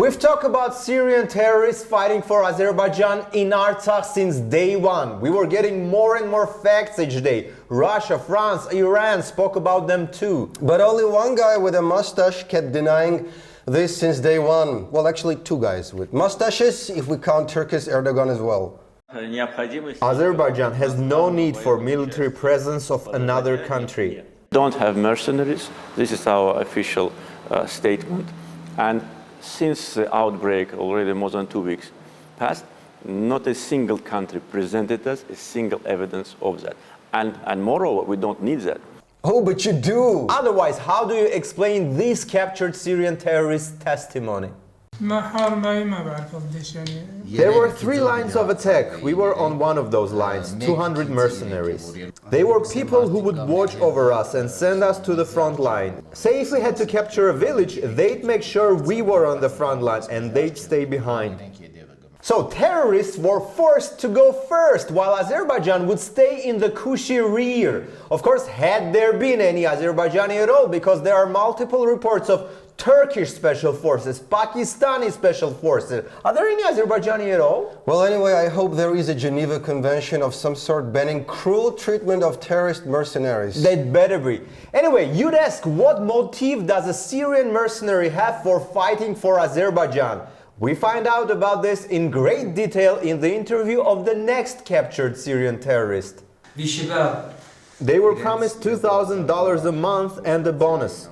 We've talked about Syrian terrorists fighting for Azerbaijan in Artsakh since day one. We were getting more and more facts each day. Russia, France, Iran spoke about them too. But only one guy with a mustache kept denying this since day one. Well, actually two guys with mustaches, if we count Turkey's Erdogan as well. Azerbaijan has no need for military presence of another country. Don't have mercenaries. This is our official statement. And since the outbreak, already more than 2 weeks passed, not a single country presented us a single evidence of that. And moreover, we don't need that. Oh, but you do! Otherwise, how do you explain this captured Syrian terrorist testimony? There were 3 lines of attack. We were on one of those lines, 200 mercenaries. They were people who would watch over us and send us to the front line. Say if we had to capture a village, they'd make sure we were on the front line and they'd stay behind. So terrorists were forced to go first, while Azerbaijan would stay in the cushy rear. Of course, had there been any Azerbaijani at all, because there are multiple reports of Turkish special forces, Pakistani special forces. Are there any Azerbaijani at all? Well, anyway, I hope there is a Geneva Convention of some sort banning cruel treatment of terrorist mercenaries. They'd better be. Anyway, you'd ask, what motive does a Syrian mercenary have for fighting for Azerbaijan? We find out about this in great detail in the interview of the next captured Syrian terrorist. They were promised $2,000 a month and a bonus.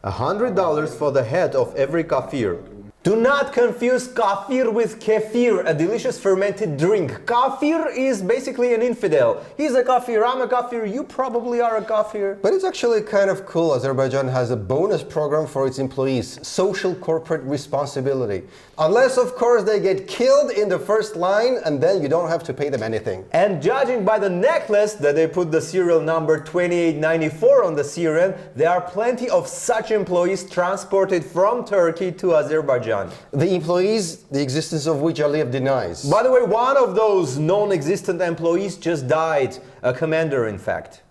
$100 for the head of every kafir. Do not confuse kafir with kefir, a delicious fermented drink. Kafir is basically an infidel. He's a kafir, I'm a kafir, you probably are a kafir. But it's actually kind of cool. Azerbaijan has a bonus program for its employees, social corporate responsibility. Unless, of course, they get killed in the first line, and then you don't have to pay them anything. And judging by the necklace that they put the serial number 2894 on the Syrian, there are plenty of such employees transported from Turkey to Azerbaijan. The employees, the existence of which Aliyev denies. By the way, one of those non-existent employees just died, a commander in fact.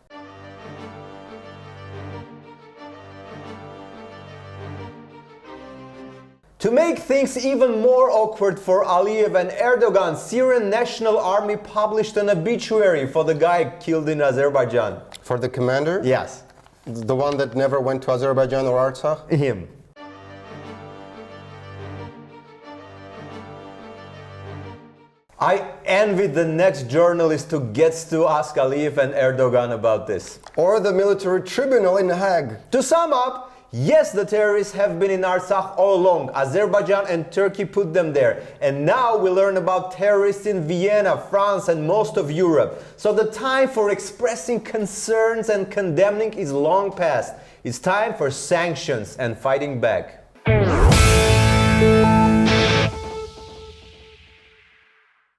To make things even more awkward for Aliyev and Erdogan, Syrian National Army published an obituary for the guy killed in Azerbaijan. For the commander? Yes. The one that never went to Azerbaijan or Artsakh? Him. I envy the next journalist who gets to ask Aliyev and Erdogan about this. Or the military tribunal in Hague. To sum up, yes, the terrorists have been in Artsakh all along. Azerbaijan and Turkey put them there. And now we learn about terrorists in Vienna, France, and most of Europe. So the time for expressing concerns and condemning is long past. It's time for sanctions and fighting back.